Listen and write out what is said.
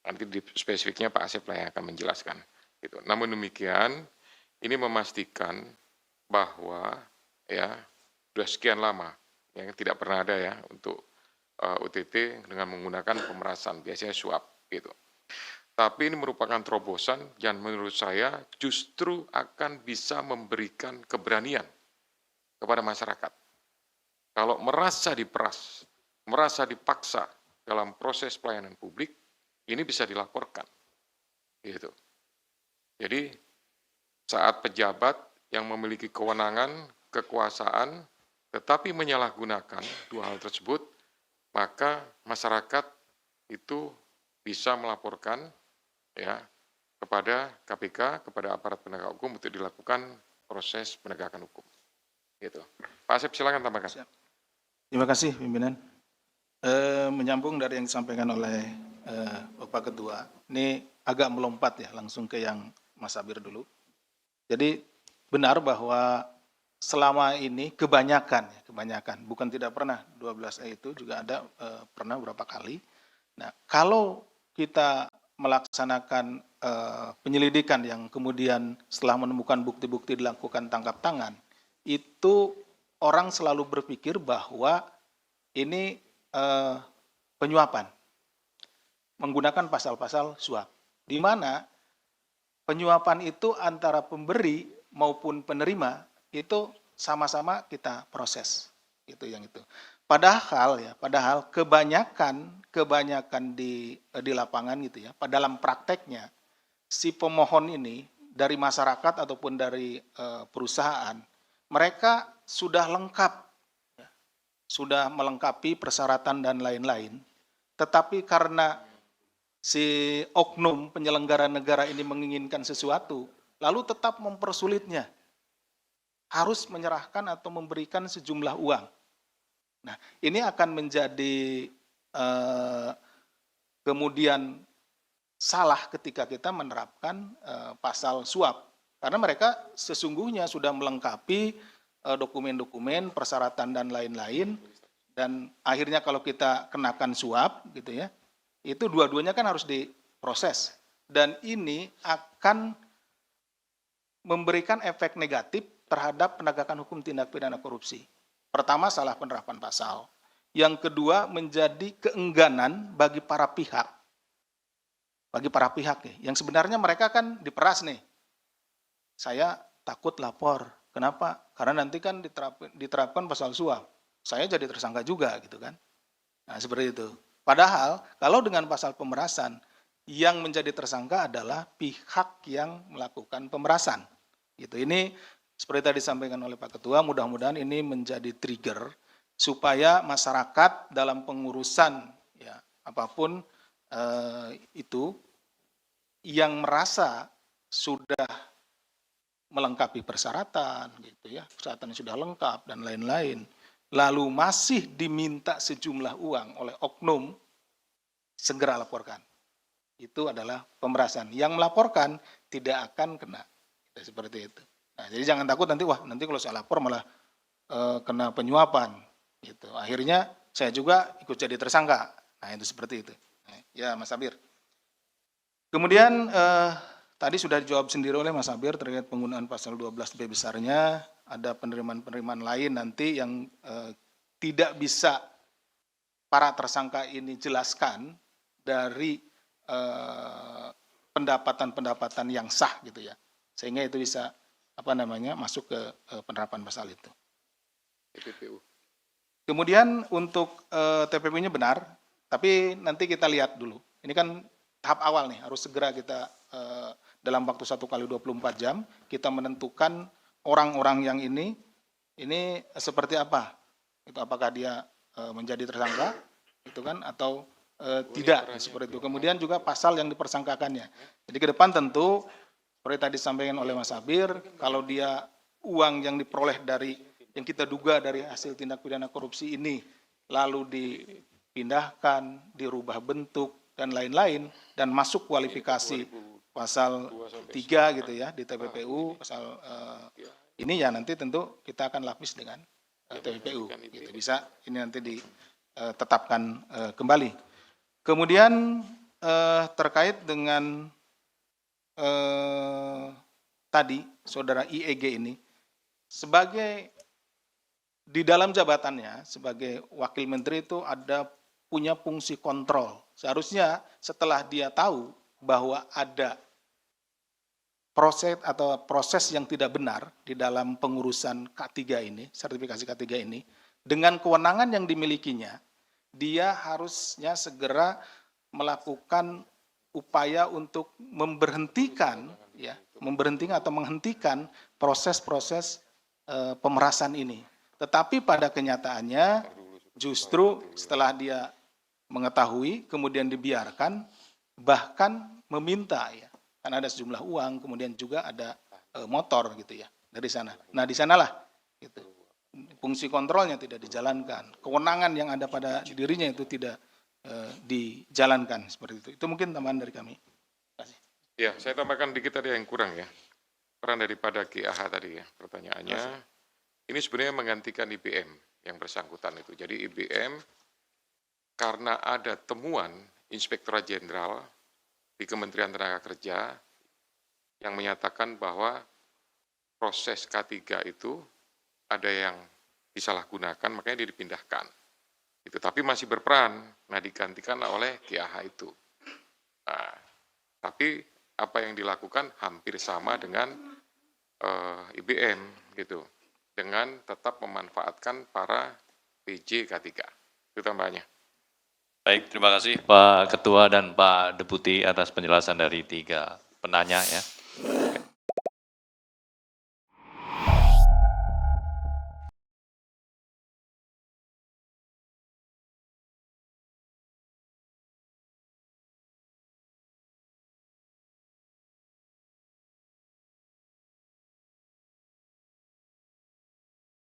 Nanti di spesifiknya Pak Asep lah yang akan menjelaskan. Gitu. Namun demikian, ini memastikan bahwa ya sudah sekian lama yang tidak pernah ada ya untuk UTT dengan menggunakan pemerasan, biasanya suap gitu. Tapi ini merupakan terobosan yang menurut saya justru akan bisa memberikan keberanian kepada masyarakat. Kalau merasa diperas, merasa dipaksa dalam proses pelayanan publik, ini bisa dilaporkan. Gitu. Jadi saat pejabat yang memiliki kewenangan, kekuasaan, tetapi menyalahgunakan dua hal tersebut, maka masyarakat itu bisa melaporkan ya kepada KPK, kepada aparat penegak hukum untuk dilakukan proses penegakan hukum. Gitu. Pak Asep silakan tambahkan. Siap. Terima kasih pimpinan. Menyambung dari yang disampaikan oleh Bapak Ketua, ini agak melompat ya langsung ke yang Mas Sabir dulu. Jadi benar bahwa selama ini kebanyakan, bukan tidak pernah 12E itu juga ada pernah beberapa kali. Nah, kalau kita melaksanakan penyelidikan yang kemudian setelah menemukan bukti-bukti dilakukan tangkap tangan, itu orang selalu berpikir bahwa ini penyuapan, menggunakan pasal-pasal suap, di mana penyuapan itu antara pemberi maupun penerima itu sama-sama kita proses, itu yang itu. Padahal kebanyakan di lapangan gitu ya, dalam prakteknya si pemohon ini dari masyarakat ataupun dari perusahaan, mereka sudah lengkap, sudah melengkapi persyaratan dan lain-lain, tetapi karena si oknum penyelenggara negara ini menginginkan sesuatu, lalu tetap mempersulitnya, harus menyerahkan atau memberikan sejumlah uang. Nah, ini akan menjadi kemudian salah ketika kita menerapkan pasal suap, karena mereka sesungguhnya sudah melengkapi dokumen-dokumen, persyaratan dan lain-lain, dan akhirnya kalau kita kenakan suap, gitu ya, itu dua-duanya kan harus diproses, dan ini akan memberikan efek negatif terhadap penegakan hukum tindak pidana korupsi. Pertama, salah penerapan pasal. Yang kedua, menjadi keengganan bagi para pihak. Yang sebenarnya mereka kan diperas nih. Saya takut lapor. Kenapa? Karena nanti kan diterapkan pasal suap. Saya jadi tersangka juga gitu kan. Nah, seperti itu. Padahal kalau dengan pasal pemerasan, yang menjadi tersangka adalah pihak yang melakukan pemerasan. Gitu. Ini seperti tadi disampaikan oleh Pak Ketua, mudah-mudahan ini menjadi trigger supaya masyarakat dalam pengurusan ya apapun itu yang merasa sudah melengkapi persyaratan gitu ya, persyaratan yang sudah lengkap dan lain-lain, lalu masih diminta sejumlah uang oleh oknum, segera laporkan. Itu adalah pemerasan. Yang melaporkan tidak akan kena. Seperti itu. Nah, jadi jangan takut nanti, wah nanti kalau saya lapor malah kena penyuapan. Gitu. Akhirnya saya juga ikut jadi tersangka. Nah, itu seperti itu. Nah, ya Mas Sabir. Kemudian tadi sudah dijawab sendiri oleh Mas Sabir terkait penggunaan pasal 12B besarnya. Ada penerimaan-penerimaan lain nanti yang tidak bisa para tersangka ini jelaskan dari pendapatan-pendapatan yang sah gitu ya, sehingga itu bisa masuk ke penerapan pasal itu. TPPU. Kemudian untuk TPPU-nya benar, tapi nanti kita lihat dulu. Ini kan tahap awal nih, harus segera kita dalam waktu 1 kali 24 jam kita menentukan orang-orang yang ini seperti apa. Itu apakah dia menjadi tersangka, itu kan, atau tidak seperti itu. Kemudian juga pasal yang dipersangkakannya. Jadi ke depan tentu seperti tadi disampaikan oleh Mas Sabir, kalau dia uang yang diperoleh dari yang kita duga dari hasil tindak pidana korupsi ini lalu dipindahkan, dirubah bentuk dan lain-lain dan masuk kualifikasi pasal 3 gitu ya di TPPU, pasal ini ya nanti tentu kita akan lapis dengan TPPU. Gitu. Bisa ini nanti ditetapkan kembali. Kemudian terkait dengan tadi saudara IEG ini, sebagai di dalam jabatannya sebagai wakil menteri itu ada punya fungsi kontrol. Seharusnya setelah dia tahu bahwa ada proses yang tidak benar di dalam pengurusan K3 ini, sertifikasi K3 ini, dengan kewenangan yang dimilikinya, dia harusnya segera melakukan upaya untuk memberhentikan atau menghentikan proses-proses pemerasan ini. Tetapi pada kenyataannya justru setelah dia mengetahui kemudian dibiarkan, bahkan meminta ya, karena ada sejumlah uang, kemudian juga ada motor gitu ya dari sana. Nah di sanalah gitu, fungsi kontrolnya tidak dijalankan, kewenangan yang ada pada dirinya itu tidak dijalankan seperti itu. Itu mungkin tambahan dari kami. Terima kasih. Ya, saya tambahkan dikit tadi yang kurang ya. Peran daripada GAH tadi ya, pertanyaannya. Ini sebenarnya menggantikan IBM yang bersangkutan itu. Jadi IBM karena ada temuan Inspektorat Jenderal di Kementerian Tenaga Kerja yang menyatakan bahwa proses K3 itu ada yang disalahgunakan, makanya dia dipindahkan. Itu, tapi masih berperan, nah digantikan oleh GAH itu. Nah, tapi apa yang dilakukan hampir sama dengan IBM gitu, dengan tetap memanfaatkan para PJ K3. Itu tambahannya. Baik, terima kasih Pak Ketua dan Pak Deputi atas penjelasan dari 3 penanya ya.